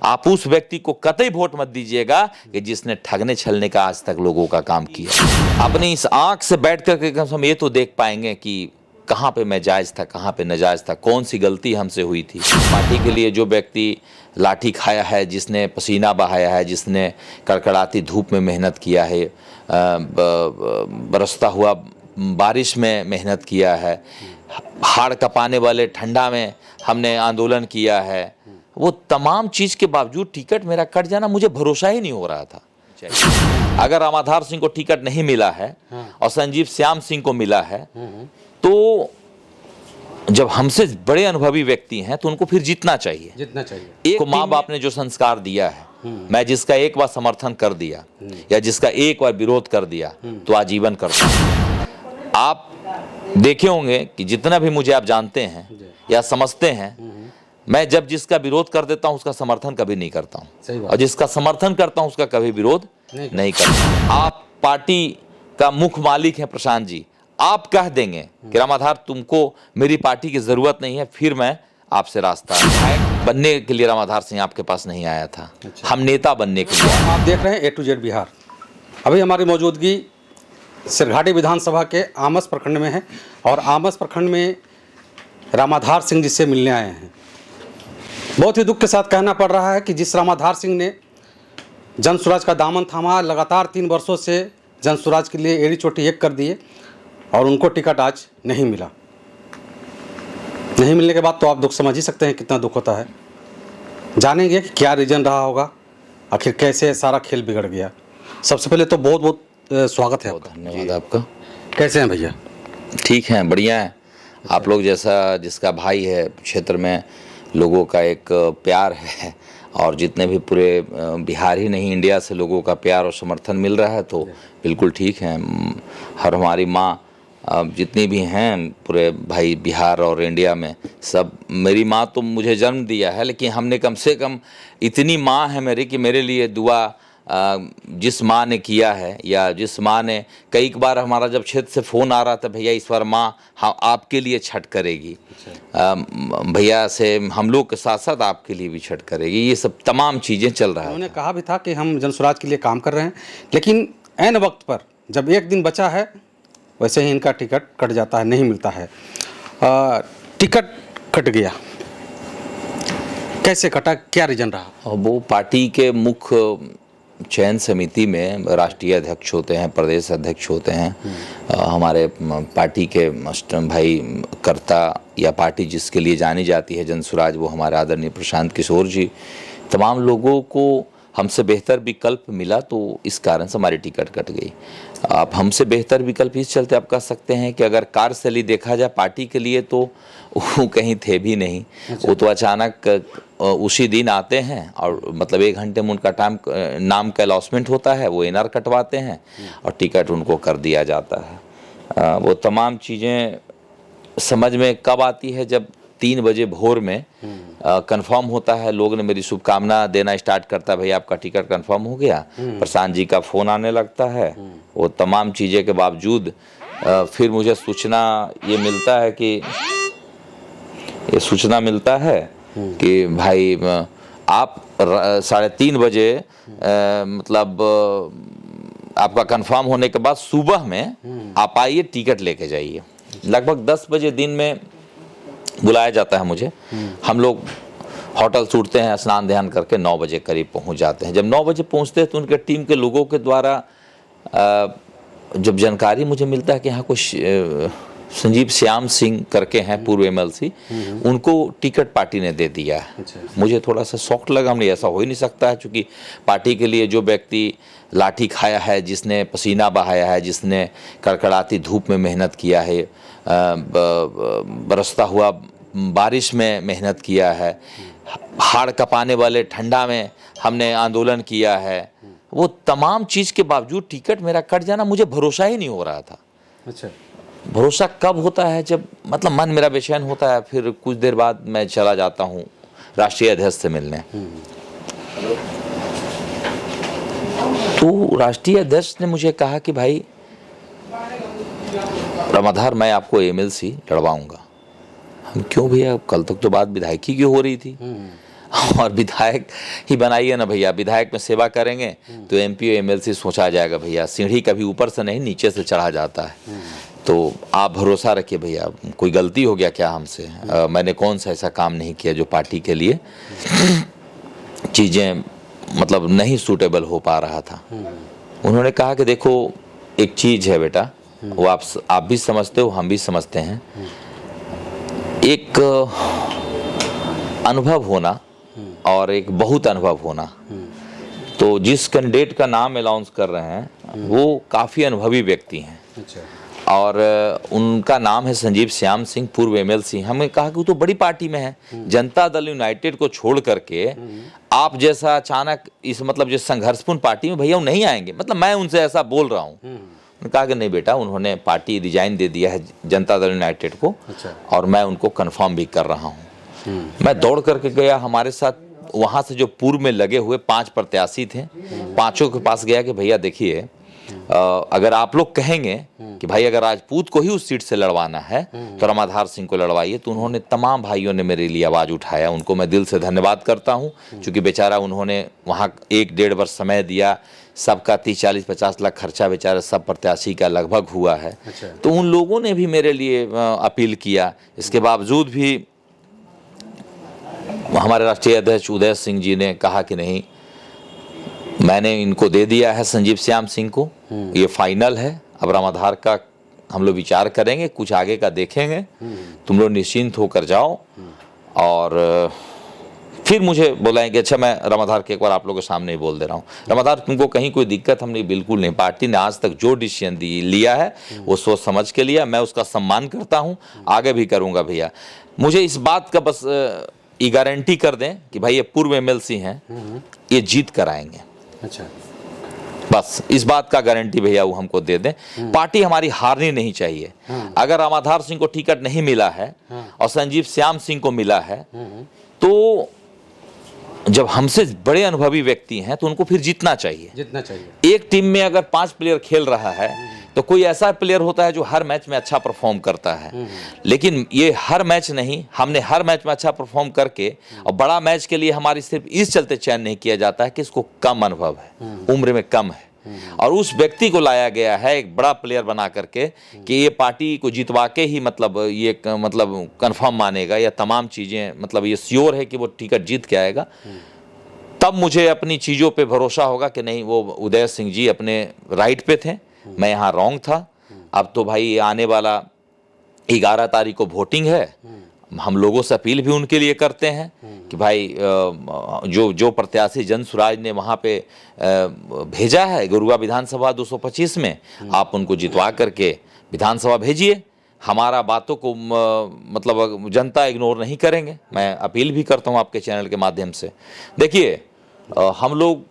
आप उस व्यक्ति को कतई वोट मत दीजिएगा कि जिसने ठगने छलने का आज तक लोगों का काम किया। अपनी इस आंख से बैठ कर हम ये तो देख पाएंगे कि कहाँ पे मैं जायज़ था, कहाँ पे नाजायज़ था, कौन सी गलती हमसे हुई थी। पार्टी के लिए जो व्यक्ति लाठी खाया है, जिसने पसीना बहाया है, जिसने कड़कड़ाती धूप में मेहनत किया है, बरसता हुआ बारिश में मेहनत किया है, हाड़ कपाने वाले ठंडा में हमने आंदोलन किया है, वो तमाम चीज़ के बावजूद टिकट मेरा कट जाना मुझे भरोसा ही नहीं हो रहा था। अगर रामाधार सिंह को टिकट नहीं मिला है और संजीव श्याम सिंह को मिला है, तो जब हमसे बड़े अनुभवी व्यक्ति हैं तो उनको फिर जीतना चाहिए। एक माँ बाप ने जो संस्कार दिया है, मैं जिसका एक बार समर्थन कर दिया या जिसका एक बार विरोध कर दिया तो आजीवन करता हूँ। आप देखे होंगे कि जितना भी मुझे आप जानते हैं या समझते हैं, मैं जब जिसका विरोध कर देता हूं उसका समर्थन कभी नहीं करता हूं, और जिसका समर्थन करता हूं उसका कभी विरोध नहीं करता। आप पार्टी का मुख्य मालिक हैं प्रशांत जी, आप कह देंगे कि रामाधार तुमको मेरी पार्टी की जरूरत नहीं है, फिर मैं आपसे रास्ता बनने के लिए रामाधार सिंह आपके पास नहीं आया था। हम नेता बनने के लिए। आप देख रहे हैं A to Z बिहार। अभी हमारी मौजूदगी सिरघाटी विधानसभा के आमस प्रखंड में है और आमस प्रखंड में रामाधार सिंह जी से मिलने आए हैं। बहुत ही दुख के साथ कहना पड़ रहा है कि जिस रामाधार सिंह ने जन स्वराज का दामन थामा, लगातार 3 वर्षों से जन स्वराज के लिए एड़ी चोटी एक कर दिए और उनको टिकट आज नहीं मिला। नहीं मिलने के बाद तो आप दुख समझ ही सकते हैं कितना दुख होता है। जानेंगे कि क्या रीज़न रहा होगा, आखिर कैसे सारा खेल बिगड़ गया। सबसे पहले तो बहुत बहुत स्वागत है आपका। धन्यवाद आपका। कैसे हैं भैया? ठीक हैं, बढ़िया है। आप लोग जैसा जिसका भाई है, क्षेत्र में लोगों का एक प्यार है और जितने भी पूरे बिहार ही नहीं इंडिया से लोगों का प्यार और समर्थन मिल रहा है तो बिल्कुल ठीक है। हर हमारी माँ जितनी भी हैं पूरे भाई बिहार और इंडिया में, सब, मेरी माँ तो मुझे जन्म दिया है, लेकिन हमने कम से कम इतनी माँ है मेरी कि मेरे लिए दुआ जिस माँ ने किया है, या जिस माँ ने कई बार हमारा जब क्षेत्र से फ़ोन आ रहा था, भैया इस बार माँ हाँ आपके लिए छठ करेगी, भैया से हम लोग के साथ साथ आपके लिए भी छठ करेगी, ये सब तमाम चीज़ें चल रहा है। उन्होंने कहा भी था कि हम जन स्वराज के लिए काम कर रहे हैं, लेकिन ऐन वक्त पर जब एक दिन बचा है वैसे ही इनका टिकट कट जाता है, नहीं मिलता है। टिकट कट गया, कैसे कटा, क्या रीज़न रहा? वो पार्टी के मुख्य चयन समिति में राष्ट्रीय अध्यक्ष होते हैं, प्रदेश अध्यक्ष होते हैं, हमारे पार्टी के भाई कर्ता या पार्टी जिसके लिए जानी जाती है जन स्वराज, वो हमारे आदरणीय प्रशांत किशोर जी, तमाम लोगों को हमसे बेहतर विकल्प मिला तो इस कारण से हमारी टिकट कट गई। आप हमसे बेहतर विकल्प इस चलते आप कह सकते हैं कि अगर कार्यशैली देखा जाए पार्टी के लिए तो वो कहीं थे भी नहीं। वो तो अचानक उसी दिन आते हैं और मतलब 1 घंटे में उनका नाम का अलॉटमेंट होता है, वो NR कटवाते हैं और टिकट उनको कर दिया जाता है। वो तमाम चीज़ें समझ में कब आती है जब 3 बजे भोर में कंफर्म होता है, लोग ने मेरी शुभकामना देना स्टार्ट करता है, भैया आपका टिकट कंफर्म हो गया, प्रशांत जी का फ़ोन आने लगता है। वो तमाम चीज़ें के बावजूद फिर मुझे सूचना ये मिलता है कि भाई आप 3:30 बजे मतलब आपका कंफर्म होने के बाद सुबह में आप आइए, टिकट लेके जाइए। लगभग 10 बजे दिन में बुलाया जाता है मुझे। हम लोग होटल छूटते हैं, स्नान ध्यान करके 9 बजे करीब पहुंच जाते हैं। जब 9 बजे पहुंचते हैं तो उनके टीम के लोगों के द्वारा जब जानकारी मुझे मिलता है कि यहाँ कुछ संजीव श्याम सिंह करके हैं पूर्व MLC, उनको टिकट पार्टी ने दे दिया है। मुझे थोड़ा सा शॉक लगा, हमने ऐसा हो ही नहीं सकता है, क्योंकि पार्टी के लिए जो व्यक्ति लाठी खाया है, जिसने पसीना बहाया है, जिसने कड़कड़ाती धूप में मेहनत किया है, बरसता हुआ बारिश में मेहनत किया है, हाड़ कपाने वाले ठंडा में हमने आंदोलन किया है, वो तमाम चीज़ के बावजूद टिकट मेरा कट जाना मुझे भरोसा ही नहीं हो रहा था। अच्छा, भरोसा कब होता है जब मतलब मन मेरा बेचैन होता है। फिर कुछ देर बाद मैं चला जाता हूँ राष्ट्रीय अध्यक्ष से मिलने। तो राष्ट्रीय अध्यक्ष ने मुझे कहा कि भाई रामाधार, मैं आपको MLC लड़वाऊंगा। हम क्यों भैया, कल तक तो बात विधायकी की हो रही थी। और विधायक ही बनाइए ना भैया, विधायक में सेवा करेंगे तो एमपी और एमएलसी सोचा जाएगा भैया, सीढ़ी कभी ऊपर से नहीं नीचे से चढ़ा जाता है। तो आप भरोसा रखिए भैया, कोई गलती हो गया क्या हमसे? मैंने कौन सा ऐसा काम नहीं किया जो पार्टी के लिए चीज़ें मतलब नहीं सूटेबल हो पा रहा था। उन्होंने कहा कि देखो एक चीज़ है बेटा, वो आप भी समझते हो, हम भी समझते हैं, एक अनुभव होना और एक बहुत अनुभव होना। तो जिस कैंडिडेट का नाम अनाउंस कर रहे हैं वो काफ़ी अनुभवी व्यक्ति हैं। अच्छा। और उनका नाम है संजीव श्याम सिंह, पूर्व एमएलसी। हमें कहा कि वो तो बड़ी पार्टी में है, जनता दल यूनाइटेड को छोड़ करके आप जैसा अचानक इस मतलब जिस संघर्षपूर्ण पार्टी में भैया वो नहीं आएंगे, मतलब मैं उनसे ऐसा बोल रहा हूँ। उन्होंने कहा कि नहीं बेटा, उन्होंने पार्टी रिजाइन दे दिया है जनता दल यूनाइटेड को। अच्छा। और मैं उनको कंफर्म भी कर रहा हूँ। मैं दौड़ करके गया, हमारे साथ वहाँ से जो पूर्व में लगे हुए 5 प्रत्याशी थे, पांचों के पास गया कि भैया देखिए, अगर आप लोग कहेंगे कि भाई अगर राजपूत को ही उस सीट से लड़वाना है तो रामाधार सिंह को लड़वाइए। तो उन्होंने, तमाम भाइयों ने मेरे लिए आवाज़ उठाया, उनको मैं दिल से धन्यवाद करता हूँ, क्योंकि बेचारा उन्होंने वहाँ 1-1.5 वर्ष समय दिया, सबका 30-40-50 लाख खर्चा बेचारा सब प्रत्याशी का लगभग हुआ है। अच्छा। तो उन लोगों ने भी मेरे लिए अपील किया। इसके बावजूद भी हमारे राष्ट्रीय अध्यक्ष उदय सिंह जी ने कहा कि नहीं, मैंने इनको दे दिया है संजीव श्याम सिंह को, ये फाइनल है, अब रामाधार का हम लोग विचार करेंगे, कुछ आगे का देखेंगे, तुम लोग निश्चिंत होकर जाओ। और फिर मुझे बुलाएं कि अच्छा मैं रामाधार के एक बार आप लोगों के सामने ही बोल दे रहा हूँ, रामाधार तुमको कहीं कोई दिक्कत हम नहीं, बिल्कुल नहीं। पार्टी ने आज तक जो डिसीजन लिया है वो सोच समझ के लिया, मैं उसका सम्मान करता हूँ, आगे भी करूँगा भैया। मुझे इस बात का बस ये गारंटी कर दें कि भाई ये पूर्व एमएलसी हैं, ये जीत कर आएंगे। अच्छा। बस इस बात का गारंटी भैया वो हमको दे दें। पार्टी हमारी हारनी नहीं चाहिए। अगर रामाधार सिंह को टिकट नहीं मिला है और संजीव श्याम सिंह को मिला है, तो जब हमसे बड़े अनुभवी व्यक्ति हैं तो उनको फिर जीतना चाहिए। जीतना चाहिए। एक टीम में अगर 5 प्लेयर खेल रहा है तो कोई ऐसा प्लेयर होता है जो हर मैच में अच्छा परफॉर्म करता है, लेकिन ये हर मैच नहीं, हमने हर मैच में अच्छा परफॉर्म करके, और बड़ा मैच के लिए हमारी सिर्फ इस चलते चयन नहीं किया जाता है कि इसको कम अनुभव है, उम्र में कम है, और उस व्यक्ति को लाया गया है एक बड़ा प्लेयर बना करके कि ये पार्टी को जितवा के ही मतलब ये मतलब कंफर्म मानेगा, या तमाम चीज़ें मतलब ये श्योर है कि वो टिकट जीत के आएगा। तब मुझे अपनी चीज़ों पे भरोसा होगा कि नहीं, वो उदय सिंह जी अपने राइट पे थे, मैं यहाँ रॉन्ग था। अब तो भाई आने वाला 11 तारीख को वोटिंग है, हम लोगों से अपील भी उनके लिए करते हैं कि भाई जो प्रत्याशी जन स्वराज ने वहाँ पे भेजा है गुरुआ विधानसभा 225 में, आप उनको जितवा करके विधानसभा भेजिए। हमारा बातों को मतलब जनता इग्नोर नहीं करेंगे। मैं अपील भी करता हूँ आपके चैनल के माध्यम से। देखिए, हम लोग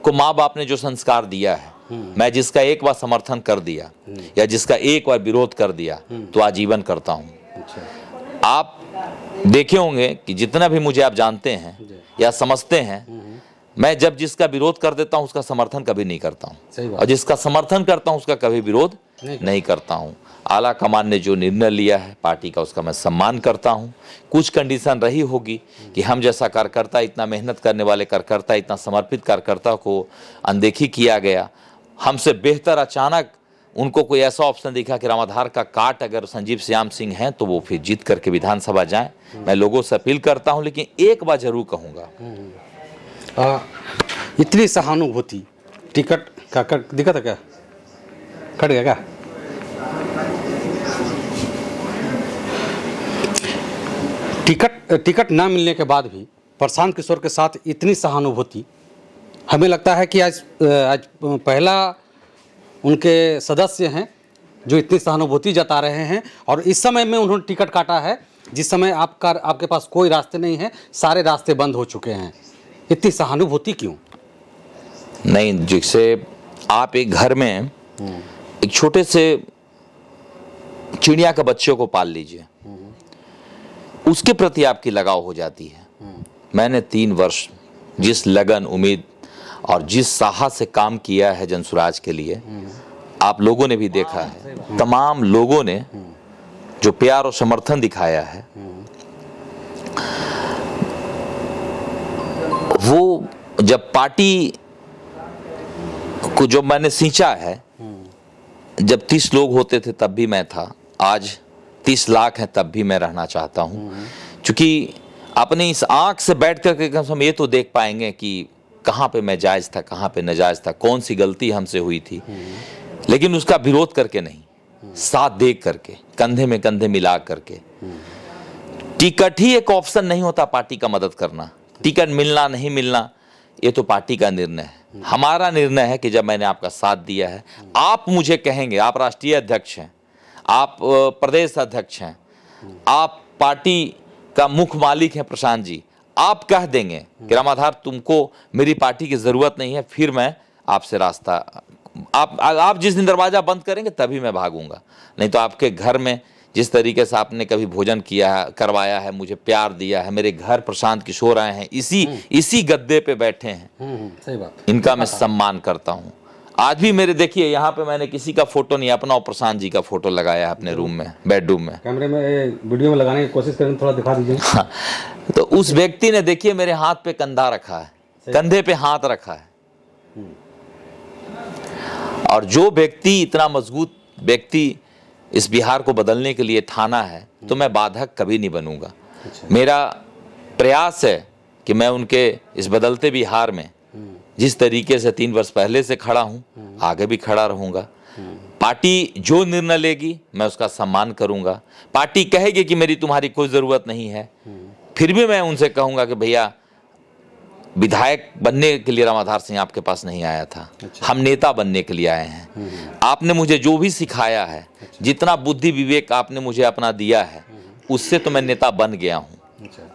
को माँ बाप ने जो संस्कार दिया है, मैं जिसका एक बार समर्थन कर दिया या जिसका एक बार विरोध कर दिया तो आजीवन करता हूँ। आप देखे होंगे कि जितना भी मुझे आप जानते हैं या समझते हैं, मैं जब जिसका विरोध कर देता हूँ उसका समर्थन कभी नहीं करता हूँ, और जिसका समर्थन करता हूँ उसका कभी विरोध नहीं करता हूँ। आला कमान ने जो निर्णय लिया है पार्टी का, उसका मैं सम्मान करता हूँ। कुछ कंडीशन रही होगी कि हम जैसा कार्यकर्ता, इतना मेहनत करने वाले कार्यकर्ता, इतना समर्पित कार्यकर्ता को अनदेखी किया गया। हमसे बेहतर अचानक उनको कोई ऐसा ऑप्शन दिखा कि रामाधार का काट अगर संजीव श्याम सिंह हैं तो वो फिर जीत करके विधानसभा जाएं। मैं लोगों से अपील करता हूं, लेकिन एक बात जरूर कहूँगा, इतनी सहानुभूति, टिकट का दिक्कत है क्या? कट गया क्या? टिकट ना मिलने के बाद भी प्रशांत किशोर के साथ इतनी सहानुभूति, हमें लगता है कि आज पहला उनके सदस्य हैं जो इतनी सहानुभूति जता रहे हैं। और इस समय में उन्होंने टिकट काटा है जिस समय आपके पास कोई रास्ते नहीं है, सारे रास्ते बंद हो चुके हैं। इतनी सहानुभूति क्यों? नहीं, जैसे आप एक घर में एक छोटे से चिड़िया के बच्चे को पाल लीजिए, उसके प्रति आपकी लगाव हो जाती है। मैंने 3 वर्ष जिस लगन, उम्मीद और जिस साहस से काम किया है जनसुराज के लिए, आप लोगों ने भी देखा है, तमाम लोगों ने जो प्यार और समर्थन दिखाया है, वो जब पार्टी को जो मैंने सींचा है, जब 30 लोग होते थे तब भी मैं था, आज 30 लाख हैं तब भी मैं रहना चाहता हूँ। क्योंकि अपनी इस आँख से बैठ कर हम ये तो देख पाएंगे कि कहाँ पे मैं जायज़ था, कहाँ पे नाजायज़ था, कौन सी गलती हमसे हुई थी, लेकिन उसका विरोध करके नहीं, साथ देख करके, कंधे में कंधे मिला करके। टिकट ही एक ऑप्शन नहीं होता पार्टी का मदद करना, टिकट मिलना नहीं मिलना ये तो पार्टी का निर्णय है। हमारा निर्णय है कि जब मैंने आपका साथ दिया है, आप मुझे कहेंगे, आप राष्ट्रीय अध्यक्ष हैं, आप प्रदेश अध्यक्ष हैं, आप पार्टी का मुख्य मालिक हैं प्रशांत जी, आप कह देंगे कि रामाधार तुमको मेरी पार्टी की ज़रूरत नहीं है, फिर मैं आपसे रास्ता, आप जिस दिन दरवाज़ा बंद करेंगे तभी मैं भागूंगा। नहीं तो आपके घर में जिस तरीके से आपने कभी भोजन किया है, करवाया है, मुझे प्यार दिया है, मेरे घर प्रशांत किशोर आए हैं, इसी गद्दे पे बैठे हैं, सही बात, इनका मैं सम्मान करता हूँ। आज भी मेरे देखिए यहाँ पे मैंने किसी का फोटो नहीं, अपना और प्रशांत जी का फोटो लगाया है अपने रूम में, बेडरूम में। कैमरे में वीडियो में लगाने की कोशिश करें, थोड़ा दिखा दीजिए। हाँ, तो उस व्यक्ति ने देखिए मेरे हाथ पे कंधा रखा है, कंधे पे हाथ रखा है। और जो व्यक्ति इतना मजबूत व्यक्ति इस बिहार को बदलने के लिए ठाना है, तो मैं बाधक कभी नहीं बनूंगा। मेरा प्रयास है कि मैं उनके इस बदलते बिहार में जिस तरीके से 3 वर्ष पहले से खड़ा हूं, आगे भी खड़ा रहूंगा। पार्टी जो निर्णय लेगी मैं उसका सम्मान करूंगा। पार्टी कहेगी कि मेरी तुम्हारी कोई ज़रूरत नहीं है, फिर भी मैं उनसे कहूंगा कि भैया विधायक बनने के लिए रामाधार सिंह आपके पास नहीं आया था, हम नेता बनने के लिए आए हैं। आपने मुझे जो भी सिखाया है, जितना बुद्धि विवेक आपने मुझे अपना दिया है, उससे तो मैं नेता बन गया हूँ।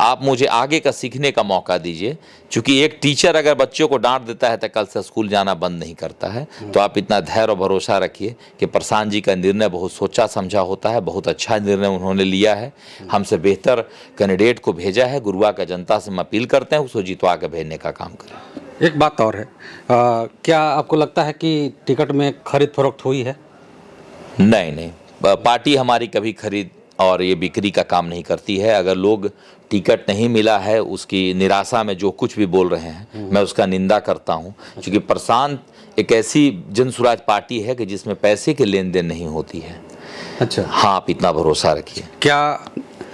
आप मुझे आगे का सीखने का मौका दीजिए। क्योंकि एक टीचर अगर बच्चों को डांट देता है तो कल से स्कूल जाना बंद नहीं करता है। तो आप इतना धैर्य और भरोसा रखिए कि प्रशांत जी का निर्णय बहुत सोचा समझा होता है, बहुत अच्छा निर्णय उन्होंने लिया है। हमसे बेहतर कैंडिडेट को भेजा है। गुरुआ का जनता से हम अपील करते हैं उसको जितवा के भेजने का काम करें। एक बात और है, क्या आपको लगता है कि टिकट में खरीद फरोख्त हुई है? नहीं, पार्टी हमारी कभी खरीद और ये बिक्री का काम नहीं करती है। अगर लोग टिकट नहीं मिला है उसकी निराशा में जो कुछ भी बोल रहे हैं, मैं उसका निंदा करता हूं। क्योंकि प्रशांत एक ऐसी जन स्वराज पार्टी है कि जिसमें पैसे के लेन देन नहीं होती है। अच्छा, हाँ, आप इतना भरोसा रखिए। क्या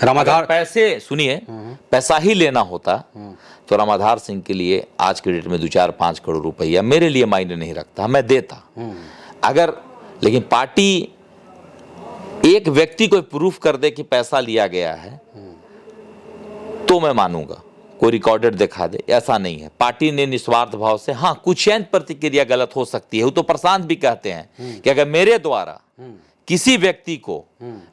रामाधार पैसे, सुनिए, पैसा ही लेना होता तो रामाधार सिंह के लिए आज के डेट में 2-4-5 करोड़ रुपया मेरे लिए मायने नहीं रखता, मैं देता। अगर लेकिन पार्टी एक व्यक्ति को प्रूफ कर दे कि पैसा लिया गया है तो मैं मानूंगा, कोई रिकॉर्डेड दिखा दे, ऐसा नहीं है। पार्टी ने निस्वार्थ भाव से, हाँ कुछ चयन प्रतिक्रिया गलत हो सकती है, वो तो प्रशांत भी कहते हैं कि अगर मेरे द्वारा किसी व्यक्ति को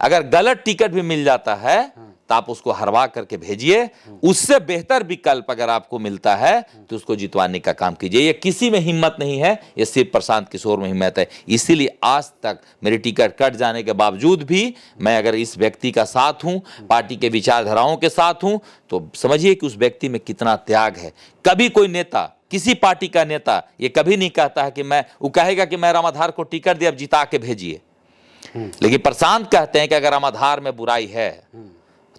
अगर गलत टिकट भी मिल जाता है तो आप उसको हरवा करके भेजिए, उससे बेहतर विकल्प अगर आपको मिलता है तो उसको जितवाने का काम कीजिए। ये किसी में हिम्मत नहीं है, ये सिर्फ प्रशांत किशोर में हिम्मत है। इसीलिए आज तक मेरी टिकट कट जाने के बावजूद भी मैं अगर इस व्यक्ति का साथ हूं, पार्टी के विचारधाराओं के साथ हूं, तो समझिए कि उस व्यक्ति में कितना त्याग है। कभी कोई नेता, किसी पार्टी का नेता ये कभी नहीं कहता है कि वो कहेगा कि मैं रामाधार को टिकट दिया, अब जिता के भेजिए। लेकिन प्रशांत कहते हैं कि अगर रामाधार में बुराई है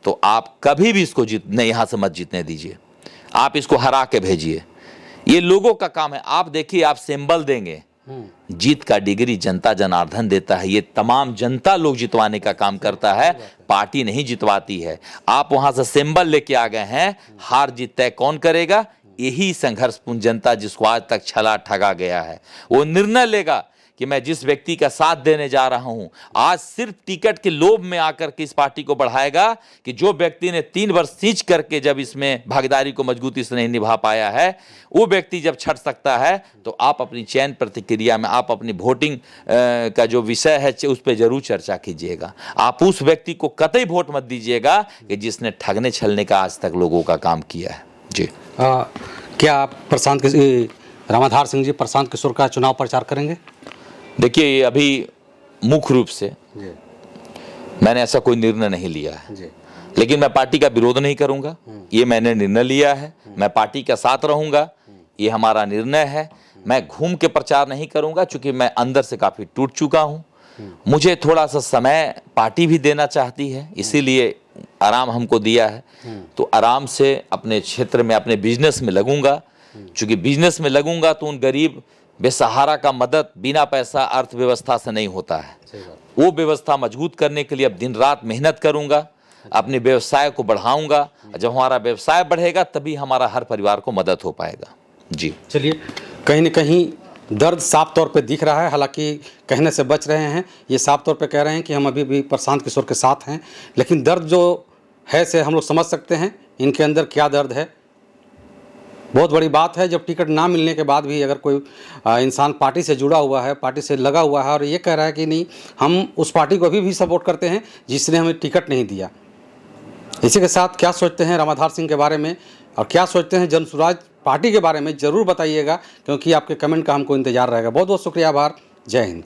तो आप कभी भी इसको यहां से मत जीतने दीजिए, आप इसको हरा के भेजिए। ये लोगों का काम है। आप देखिए, आप सिंबल देंगे, जीत का डिग्री जनता जनार्दन देता है। ये तमाम जनता लोग जितवाने का काम करता है, पार्टी नहीं जितवाती है। आप वहां से सिंबल लेके आ गए हैं, हार जीत तय कौन करेगा? यही संघर्षपूर्ण जनता जिसको आज तक छला ठगा गया है, वो निर्णय लेगा कि मैं जिस व्यक्ति का साथ देने जा रहा हूं, आज सिर्फ टिकट के लोभ में आकर के इस पार्टी को बढ़ाएगा कि जो व्यक्ति ने 3 वर्ष सींच करके जब इसमें भागीदारी को मजबूती से नहीं निभा पाया है, वो व्यक्ति जब छट सकता है तो आप अपनी चयन प्रतिक्रिया में, आप अपनी वोटिंग का जो विषय है उस पर जरूर चर्चा कीजिएगा। आप उस व्यक्ति को कतई वोट मत दीजिएगा कि जिसने ठगने छलने का आज तक लोगों का काम किया है। जी, क्या आप रामाधार सिंह जी प्रशांत किशोर का चुनाव प्रचार करेंगे? देखिए, अभी मुख्य रूप से मैंने ऐसा कोई निर्णय नहीं लिया है, लेकिन मैं पार्टी का विरोध नहीं करूंगा, ये मैंने निर्णय लिया है। मैं पार्टी के साथ रहूंगा, ये हमारा निर्णय है। मैं घूम के प्रचार नहीं करूंगा क्योंकि मैं अंदर से काफी टूट चुका हूं। मुझे थोड़ा सा समय पार्टी भी देना चाहती है, इसीलिए आराम हमको दिया है। तो आराम से अपने क्षेत्र में, अपने बिजनेस में लगूंगा। चूँकि बिजनेस में लगूंगा तो उन गरीब बेसहारा का मदद बिना पैसा अर्थव्यवस्था से नहीं होता है। सही बात। वो व्यवस्था मजबूत करने के लिए अब दिन रात मेहनत करूंगा, अपने व्यवसाय को बढ़ाऊंगा। जब हमारा व्यवसाय बढ़ेगा तभी हमारा हर परिवार को मदद हो पाएगा। जी चलिए, कहीं न कहीं दर्द साफ तौर पे दिख रहा है, हालांकि कहने से बच रहे हैं, ये साफ तौर पे कह रहे हैं कि हम अभी भी प्रशांत किशोर के साथ हैं, लेकिन दर्द जो है से हम लोग समझ सकते हैं इनके अंदर क्या दर्द है। बहुत बड़ी बात है जब टिकट ना मिलने के बाद भी अगर कोई इंसान पार्टी से जुड़ा हुआ है, पार्टी से लगा हुआ है और ये कह रहा है कि नहीं, हम उस पार्टी को अभी भी सपोर्ट करते हैं जिसने हमें टिकट नहीं दिया। इसी के साथ क्या सोचते हैं रामाधार सिंह के बारे में और क्या सोचते हैं जन स्वराज पार्टी के बारे में ज़रूर बताइएगा, क्योंकि आपके कमेंट का हमको इंतजार रहेगा। बहुत बहुत शुक्रिया, आभार, जय हिंद।